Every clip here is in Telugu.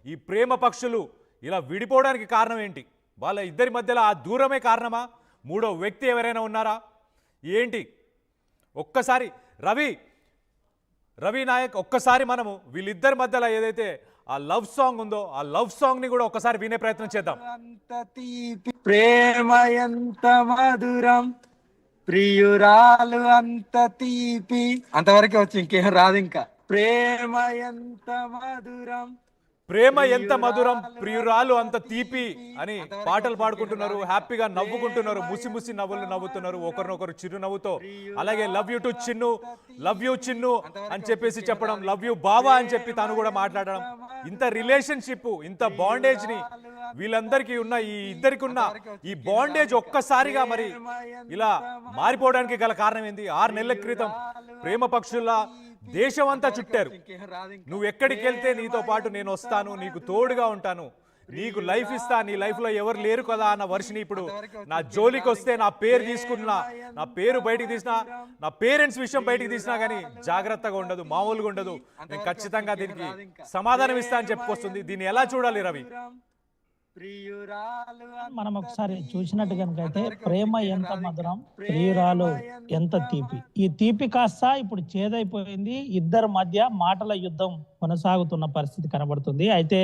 ఈ ప్రేమ పక్షులు ఇలా విడిపోవడానికి కారణం ఏంటి? వాళ్ళ ఇద్దరి మధ్యలో ఆ దూరమే కారణమా? మూడో వ్యక్తి ఎవరైనా ఉన్నారా ఏంటి? ఒక్కసారి రవి నాయక్ ఒక్కసారి మనము వీళ్ళిద్దరి మధ్యలో ఏదైతే ఆ లవ్ సాంగ్ ఉందో ఆ లవ్ సాంగ్ ని కూడా ఒకసారి వినే ప్రయత్నం చేద్దాం. అంత తీపి ప్రేమ ఎంత మధురం, ప్రియురాలు అంత తీపి, అంతవరకు వచ్చి ఇంకేం రాదు. ఇంకా ప్రేమ ఎంత మధురం, ప్రేమ ఎంత మధురం, ప్రియురాలు అంత తీపి అని పాటలు పాడుకుంటున్నారు, హ్యాపీగా నవ్వుకుంటున్నారు, ముసి ముసి నవ్వులు నవ్వుతున్నారు ఒకరినొకరు చిరునవ్వుతో. అలాగే love you to Chinnu, love you Chinnu అని చెప్పేసి చెప్పడం, లవ్ యూ బావా అని చెప్పి తాను కూడా మాట్లాడడం. ఇంత రిలేషన్షిప్, ఇంత బాండేజ్ ని వీళ్ళందరికీ ఉన్న ఈ ఇద్దరికి ఉన్న ఈ బాండేజ్ ఒక్కసారిగా మరి ఇలా మారిపోవడానికి గల కారణం ఏంది? 6 నెలల క్రితం ప్రేమ పక్షుల్లా దేశం అంతా చుట్టారు. నువ్వు ఎక్కడికి వెళ్తే నీతో పాటు నేను వస్తాను, నీకు తోడుగా ఉంటాను, నీకు లైఫ్ ఇస్తా, నీ లైఫ్ లో ఎవరు లేరు కదా అన్న వర్షిని ఇప్పుడు నా జోలికి వస్తే నా పేరు తీసుకున్నా, నా పేరు బయటికి తీసినా, నా పేరెంట్స్ విషయం బయటికి తీసినా కానీ జాగ్రత్తగా ఉండదు, మామూలుగా ఉండదు. నేను ఖచ్చితంగా దీనికి సమాధానం ఇస్తా అని చెప్పుకొస్తుంది. దీన్ని ఎలా చూడాలి రవి? మనం ఒకసారి చూసినట్టు కనుకైతే ప్రేమ ఎంత మధురం, ప్రియురాలు ఎంత తీపి. ఈ తీపి కాస్త ఇప్పుడు చేదైపోయింది. ఇద్దరి మధ్య మాటల యుద్ధం కొనసాగుతున్న పరిస్థితి కనబడుతుంది. అయితే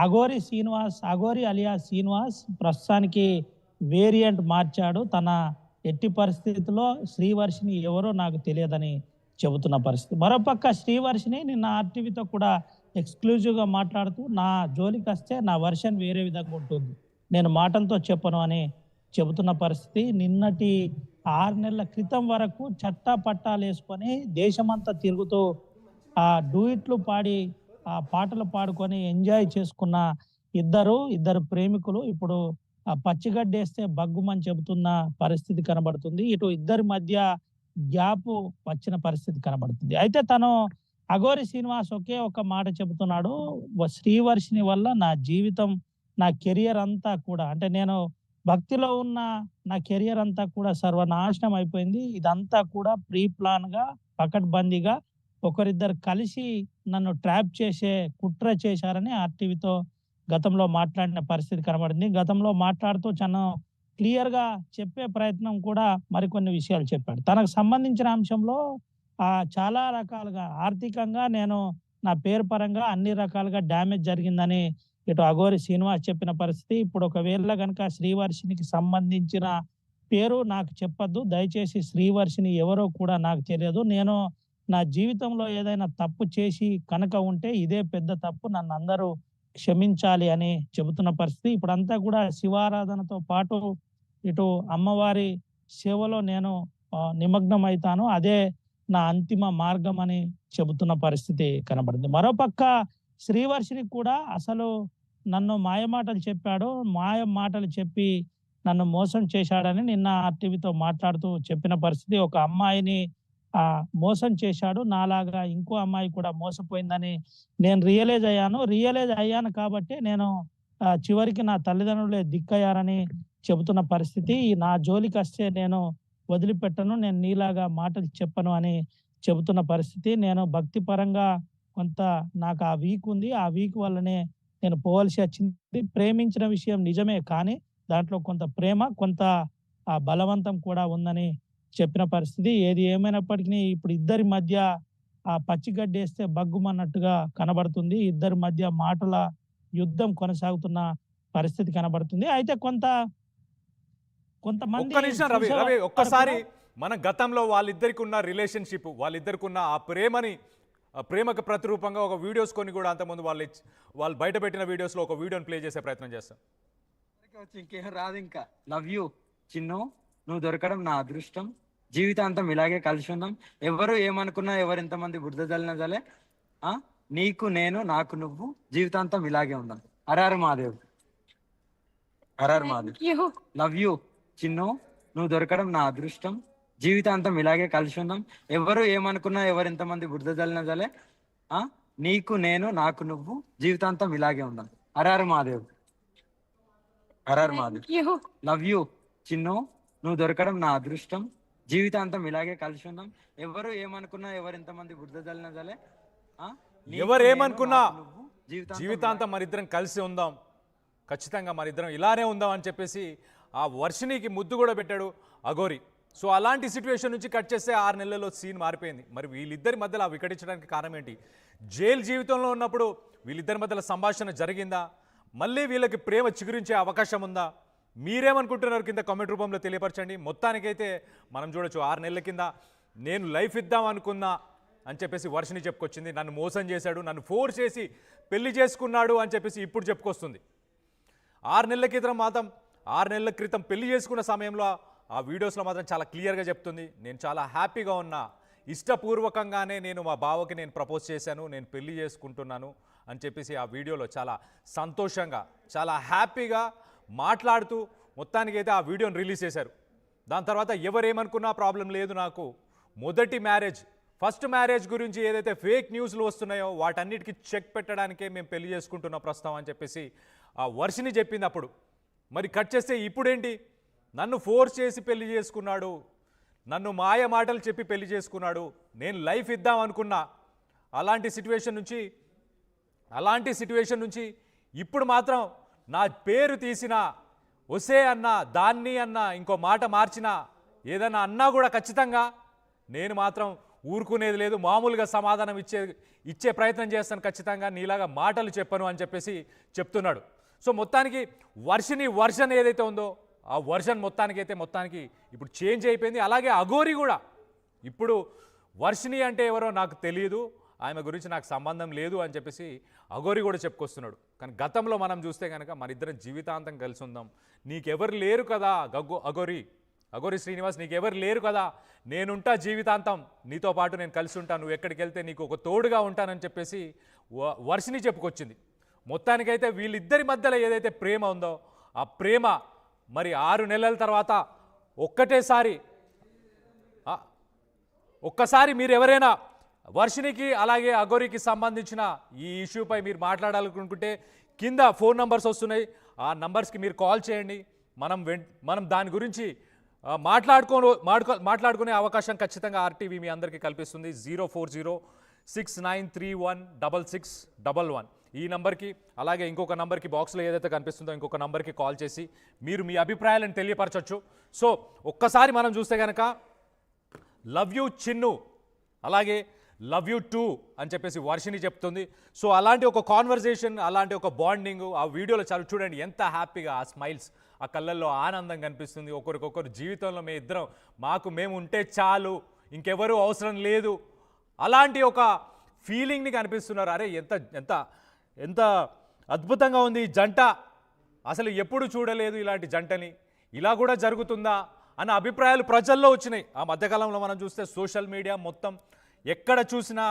అఘోరి అలియా శ్రీనివాస్ ప్రస్తుతానికి వేరియంట్ మార్చాడు. తన ఎట్టి పరిస్థితిలో శ్రీవర్షిని ఎవరో నాకు తెలియదని చెబుతున్న పరిస్థితి. మరోపక్క శ్రీవర్షిని నిన్న ఆర్టీవీతో కూడా ఎక్స్క్లూజివ్గా మాట్లాడుతూ నా జోలికి వస్తే నా వర్షన్ వేరే విధంగా ఉంటుంది, నేను మాటలతో చెప్పను అని చెబుతున్న పరిస్థితి. నిన్నటి 6 నెలల క్రితం వరకు చట్టా పట్టాలు వేసుకొని దేశమంతా తిరుగుతూ ఆ డూయిట్లు పాడి ఆ పాటలు పాడుకొని ఎంజాయ్ చేసుకున్న ఇద్దరు ప్రేమికులు ఇప్పుడు ఆ పచ్చిగడ్డేస్తే బగ్గుమని చెబుతున్న పరిస్థితి కనబడుతుంది. ఇటు ఇద్దరి మధ్య గ్యాప్ వచ్చిన పరిస్థితి కనబడుతుంది. అయితే తను అఘోరి శ్రీనివాస్ ఒకే ఒక మాట చెబుతున్నాడు, శ్రీవర్షిని వల్ల నా జీవితం, నా కెరియర్ అంతా కూడా, అంటే నేను భక్తిలో ఉన్న నా కెరియర్ అంతా కూడా సర్వనాశనం అయిపోయింది. ఇదంతా కూడా ప్రీ ప్లాన్ గా, పకడ్బందీగా ఒకరిద్దరు కలిసి నన్ను ట్రాప్ చేసే కుట్ర చేశారని ఆర్టీవీతో గతంలో మాట్లాడిన పరిస్థితి కనబడింది. గతంలో మాట్లాడుతూ చాలా క్లియర్ గా చెప్పే ప్రయత్నం కూడా మరికొన్ని విషయాలు చెప్పాడు. తనకు సంబంధించిన అంశంలో చాలా రకాలుగా ఆర్థికంగా నేను నా పేరు పరంగా అన్ని రకాలుగా డ్యామేజ్ జరిగిందని ఇటు అఘోరి శ్రీనివాస్ చెప్పిన పరిస్థితి. ఇప్పుడు ఒకవేళ కనుక శ్రీవర్షినికి సంబంధించిన పేరు నాకు చెప్పద్దు, దయచేసి శ్రీవర్షిని ఎవరో కూడా నాకు తెలియదు, నేను నా జీవితంలో ఏదైనా తప్పు చేసి కనుక ఉంటే ఇదే పెద్ద తప్పు, నన్ను అందరూ క్షమించాలి అని చెబుతున్న పరిస్థితి. ఇప్పుడంతా కూడా శివారాధనతో పాటు ఇటు అమ్మవారి సేవలో నేను నిమగ్నం అవుతాను, అదే నా అంతిమ మార్గం అని చెబుతున్న పరిస్థితి కనబడింది. మరోపక్క శ్రీవర్షిని కూడా అసలు నన్ను మాయమాటలు చెప్పి నన్ను మోసం చేశాడని నిన్న ఆర్టీవీతో మాట్లాడుతూ చెప్పిన పరిస్థితి. ఒక అమ్మాయిని మోసం చేశాడు, నాలాగా ఇంకో అమ్మాయి కూడా మోసపోయిందని నేను రియలైజ్ అయ్యాను కాబట్టి నేను చివరికి నా తల్లిదండ్రులే దిక్కయ్యారని చెబుతున్న పరిస్థితి. నా జోలికి వస్తే నేను వదిలిపెట్టను, నేను నీలాగా మాటలు చెప్పను అని చెబుతున్న పరిస్థితి. నేను భక్తి పరంగా కొంత నాకు ఆ వీక్ ఉంది, ఆ వీక్ వల్లనే నేను పోవలసి వచ్చింది. ప్రేమించిన విషయం నిజమే, కానీ దాంట్లో కొంత ప్రేమ, కొంత బలవంతం కూడా ఉందని చెప్పిన పరిస్థితి. ఏది ఏమైనప్పటికీ ఇప్పుడు ఇద్దరి మధ్య ఆ పచ్చిగడ్డేస్తే బగ్గుమన్నట్టుగా కనబడుతుంది. ఇద్దరి మధ్య మాటల యుద్ధం కొనసాగుతున్న పరిస్థితి కనబడుతుంది. అయితే కొంతమంది రవి ఒక్కసారి మన గతంలో వాళ్ళిద్దరికి ఉన్న రిలేషన్షిప్, వాళ్ళిద్దరికి ఉన్న ఆ ప్రేమకు ప్రతిరూపంగా ఒక వీడియోస్ కొన్ని కూడా అంతకుముందు వాళ్ళు బయట పెట్టిన వీడియోస్ లో ఒక వీడియోని ప్లే చేసే ప్రయత్నం చేస్తాం. ఇంకేం రాదు. ఇంకా లవ్ యూ చిన్ను, నువ్వు దొరకడం నా అదృష్టం, జీవితాంతం ఇలాగే కలిసి ఉందాం, ఎవరు ఏమనుకున్నా, ఎవరు ఎంతమంది బురద జల్లినా సరే, నీకు నేను, నాకు నువ్వు, జీవితాంతం ఇలాగే ఉందాం. హర మహాదేవ్, హర మహాదేవ్. లవ్ యూ చిన్ను, నువ్వు దొరకడం నా అదృష్టం, జీవితాంతం ఇలాగే కలిసి ఉందాం, ఎవరు ఏమనుకున్నా, ఎవరు ఎంతమంది బురద జల్లినా సరే, నీకు నేను, నాకు నువ్వు, జీవితాంతం ఇలాగే ఉందాం. హర మహాదేవ్, హర మహాదేవ్. లవ్ యూ చిన్ను, నువ్వు దొరకడం నా అదృష్టం, జీవితాంతం ఇలాగే కలిసి ఉందాం, ఎవరు ఏమనుకున్నా, ఎవరు ఎంతమంది బురద జల్లినా సరే, ఎవరేమనుకున్నా జీవితాంతం మరిద్దరం కలిసి ఉందాం, ఖచ్చితంగా మరిద్దరం ఇలానే ఉందాం అని చెప్పేసి ఆ వర్షినికి ముద్దు కూడా పెట్టాడు అఘోరి. సో అలాంటి సిచ్యువేషన్ నుంచి కట్ చేస్తే 6 నెలల్లో సీన్ మారిపోయింది. మరి వీళ్ళిద్దరి మధ్యలో ఆ వికటించడానికి కారణం ఏంటి? జైలు జీవితంలో ఉన్నప్పుడు వీళ్ళిద్దరి మధ్యలో సంభాషణ జరిగిందా? మళ్ళీ వీళ్ళకి ప్రేమ చిగురించే అవకాశం ఉందా? మీరేమనుకుంటున్నారు కింద కామెంట్ రూపంలో తెలియపరచండి. మొత్తానికైతే మనం చూడొచ్చు 6 నెలల కింద నేను లైఫ్ ఇద్దాం అనుకున్నా అని చెప్పేసి వర్షిని చెప్పుకొచ్చింది. నన్ను మోసం చేశాడు, నన్ను ఫోర్స్ చేసి పెళ్లి చేసుకున్నాడు అని చెప్పేసి ఇప్పుడు చెప్పుకొస్తుంది. 6 నెలల క్రితం పెళ్లి చేసుకున్న సమయంలో ఆ వీడియోస్లో మాత్రం చాలా క్లియర్గా చెప్తుంది, నేను చాలా హ్యాపీగా ఉన్నా, ఇష్టపూర్వకంగానే నేను మా బావకి నేను ప్రపోజ్ చేశాను, నేను పెళ్లి చేసుకుంటున్నాను అని చెప్పేసి ఆ వీడియోలో చాలా సంతోషంగా చాలా హ్యాపీగా మాట్లాడుతూ మొత్తానికైతే ఆ వీడియోని రిలీజ్ చేశారు. దాని తర్వాత ఎవరేమనుకున్నా ప్రాబ్లం లేదు నాకు. మొదటి మ్యారేజ్, ఫస్ట్ మ్యారేజ్ గురించి ఏదైతే ఫేక్ న్యూస్లు వస్తున్నాయో వాటన్నిటికీ చెక్ పెట్టడానికే మేము పెళ్లి చేసుకుంటున్న ప్రస్తుతం అని చెప్పేసి ఆ వర్షిని చెప్పింది అప్పుడు. మరి కట్ చేస్తే ఇప్పుడేంటి? నన్ను ఫోర్స్ చేసి పెళ్లి చేసుకున్నాడు, నన్ను మాయ మాటలు చెప్పి పెళ్లి చేసుకున్నాడు, నేను లైఫ్ ఇద్దాం అనుకున్నా. అలాంటి సిట్యువేషన్ నుంచి ఇప్పుడు మాత్రం నా పేరు తీసిన ఒసే అన్నా, దాన్ని అన్నా, ఇంకో మాట మార్చినా, ఏదన్నా అన్నా కూడా ఖచ్చితంగా నేను మాత్రం ఊరుకునేది లేదు, మామూలుగా సమాధానం ఇచ్చే ప్రయత్నం చేస్తాను, ఖచ్చితంగా నీలాగా మాటలు చెప్పను అని చెప్పేసి చెప్తున్నాడు. సో మొత్తానికి వర్షన్ ఏదైతే ఉందో ఆ వర్షన్ మొత్తానికి ఇప్పుడు చేంజ్ అయిపోయింది. అలాగే అఘోరి కూడా ఇప్పుడు వర్షిని అంటే ఎవరో నాకు తెలియదు, ఆమె గురించి నాకు సంబంధం లేదు అని చెప్పేసి అఘోరి కూడా చెప్పుకొస్తున్నాడు. కానీ గతంలో మనం చూస్తే కనుక మనిద్దరం జీవితాంతం కలిసి ఉందాం, నీకెవరు లేరు కదా అఘోరి శ్రీనివాస్, నీకెవరు లేరు కదా, నేనుంటా జీవితాంతం, నీతో పాటు నేను కలిసి ఉంటాను, నువ్వు ఎక్కడికి వెళ్తే నీకు ఒక తోడుగా ఉంటానని చెప్పేసి వర్షిని చెప్పుకొచ్చింది. మొత్తానికైతే వీళ్ళిద్దరి మధ్యలో ఏదైతే ప్రేమ ఉందో ఆ ప్రేమ మరి 6 నెలల తర్వాత ఒక్కసారి మీరు ఎవరైనా వర్షినికి అలాగే అఘోరికి సంబంధించిన ఈ ఇష్యూపై మీరు మాట్లాడాలనుకుంటే కింద ఫోన్ నంబర్స్ వస్తున్నాయి, ఆ నంబర్స్కి మీరు కాల్ చేయండి. మనం దాని గురించి మాట్లాడుకునే అవకాశం ఖచ్చితంగా ఆర్టీవీ మీ అందరికీ కల్పిస్తుంది. 04069316611 ఈ నంబర్కి, అలాగే ఇంకొక నంబర్కి బాక్స్లో ఏదైతే కనిపిస్తుందో ఇంకొక నంబర్కి కాల్ చేసి మీరు మీ అభిప్రాయాలను తెలియపరచవచ్చు. సో ఒక్కసారి మనం చూస్తే కనుక లవ్ యూ చిన్ను, అలాగే లవ్ యూ టూ అని చెప్పేసి వర్షిని చెప్తుంది. సో అలాంటి ఒక కాన్వర్జేషన్, అలాంటి ఒక బాండింగ్ ఆ వీడియోలో చాలా చూడండి, ఎంత హ్యాపీగా ఆ స్మైల్స్, ఆ కళ్ళల్లో ఆనందం కనిపిస్తుంది. ఒకరికొకరు జీవితంలో మేము ఉంటే చాలు, ఇంకెవరూ అవసరం లేదు, అలాంటి ఒక ఫీలింగ్ని కనిపిస్తున్నారు. అరే ఎంత అద్భుతంగా ఉంది ఈ జంట, అసలు ఎప్పుడు చూడలేదు ఇలాంటి జంటని, ఇలా కూడా జరుగుతుందా అన్న అభిప్రాయాలు ప్రజల్లో వచ్చినాయి. ఆ మధ్యకాలంలో మనం చూస్తే సోషల్ మీడియా మొత్తం ఎక్కడ చూసినా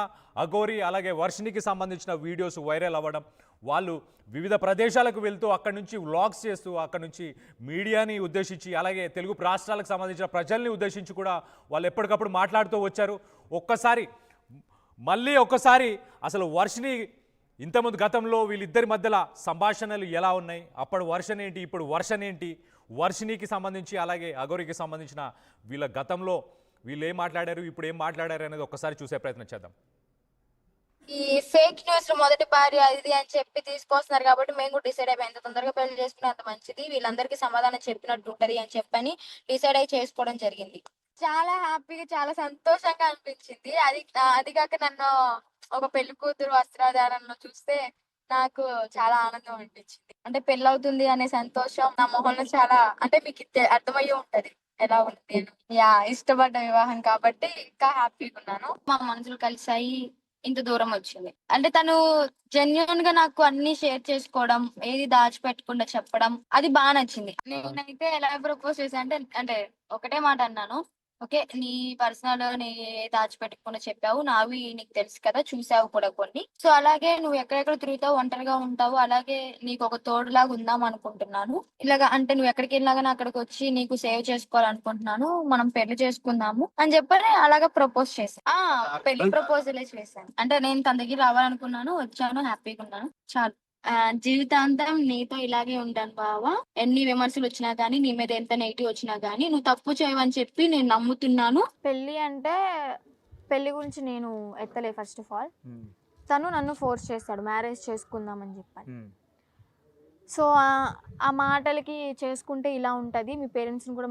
అఘోరి అలాగే వర్షినికి సంబంధించిన వీడియోస్ వైరల్ అవ్వడం, వాళ్ళు వివిధ ప్రదేశాలకు వెళ్తూ అక్కడి నుంచి వ్లాగ్స్ చేస్తూ అక్కడి నుంచి మీడియాని ఉద్దేశించి అలాగే తెలుగు రాష్ట్రాలకు సంబంధించిన ప్రజల్ని ఉద్దేశించి కూడా వాళ్ళు ఎప్పటికప్పుడు మాట్లాడుతూ వచ్చారు. మళ్ళీ ఒక్కసారి అసలు వర్షిని ఇంతకుముందు గతంలో వీళ్ళిద్దరి మధ్యలో సంభాషణలు ఎలా ఉన్నాయి, అప్పుడు వర్షన్ ఏంటి, ఇప్పుడు వర్షన్ ఏంటి, వర్షినికి సంబంధించి అలాగే అఘోరికి సంబంధించిన వీళ్ళ గతంలో వీళ్ళు ఏం మాట్లాడారు, ఇప్పుడు ఏం మాట్లాడారు అనేది ఒక్కసారి చూసే ప్రయత్నం చేద్దాం. ఈ ఫేక్ న్యూస్ మొదటి భార్య ఇది అని చెప్పి తీసుకొస్తున్నారు కాబట్టి మేము కూడా డిసైడ్ అయిపోయి ఎంత తొందరగా పెళ్లి చేసుకునే అంత మంచిది, వీళ్ళందరికీ సమాధానం చెప్పినట్టు ఉంటది అని చెప్పని డిసైడ్ అయి చేసుకోవడం జరిగింది. చాలా హ్యాపీగా చాలా సంతోషంగా అనిపించింది. అది కాక నన్ను ఒక పెళ్లి కూతురు వస్త్రధారణలో చూస్తే నాకు చాలా ఆనందం అనిపించింది. అంటే పెళ్లి అవుతుంది అనే సంతోషం నా మొహంలో చాలా, అంటే మీకు అర్థమయ్యే ఉంటది ఎలా ఉంది అని. ఇష్టపడ్డ వివాహం కాబట్టి ఇంకా హ్యాపీగా ఉన్నాను. మా మనసులు కలిసాయి, ఇంత దూరం వచ్చింది. అంటే తను జెన్యున్ గా నాకు అన్ని షేర్ చేసుకోవడం, ఏది దాచిపెట్టకుండా చెప్పడం, అది బాగా నచ్చింది. నేనైతే ఎలా ప్రపోజ్ చేశా అంటే ఒకటే మాట అన్నాను, ఓకే నీ పర్సనల్ నీ దాచిపెట్టకుండా చెప్పావు, నావి నీకు తెలుసు కదా, చూసావు కూడా కొన్ని. సో అలాగే నువ్వు ఎక్కడెక్కడ తిరుగుతావు, ఒంటరిగా ఉంటావు, అలాగే నీకు ఒక తోడులాగా ఉందాం అనుకుంటున్నాను. ఇలాగా అంటే నువ్వు ఎక్కడికి వెళ్ళినా అక్కడికి వచ్చి నీకు సేవ్ చేసుకోవాలనుకుంటున్నాను, మనం పెళ్లి చేసుకుందాము అని చెప్పని అలాగా ప్రపోజ్ చేశాను. పెళ్లి ప్రపోజలే చేశాను. అంటే నేను తన దగ్గర రావాలనుకున్నాను, వచ్చాను, హ్యాపీగా ఉన్నాను, చాలు. జీవితాంతం నీతో ఇలాగే ఉంటాను బావా, ఎన్ని విమర్శలు వచ్చినా గానీ, నీ మీద ఎంత నెగిటివ్ వచ్చినా గానీ నువ్వు తప్పు చేయవని చెప్పి నేను నమ్ముతున్నాను. పెళ్లి అంటే పెళ్లి గురించి నేను ఎత్తలే ఫస్ట్ ఆఫ్ ఆల్. తను నన్ను ఫోర్స్ చేస్తాడు మ్యారేజ్ చేసుకుందామని చెప్పాను. ఉమ్. సో ఆ మాటలకి చేసుకుంటే ఇలా ఉంటుంది, మీ పేరెంట్స్ని కూడా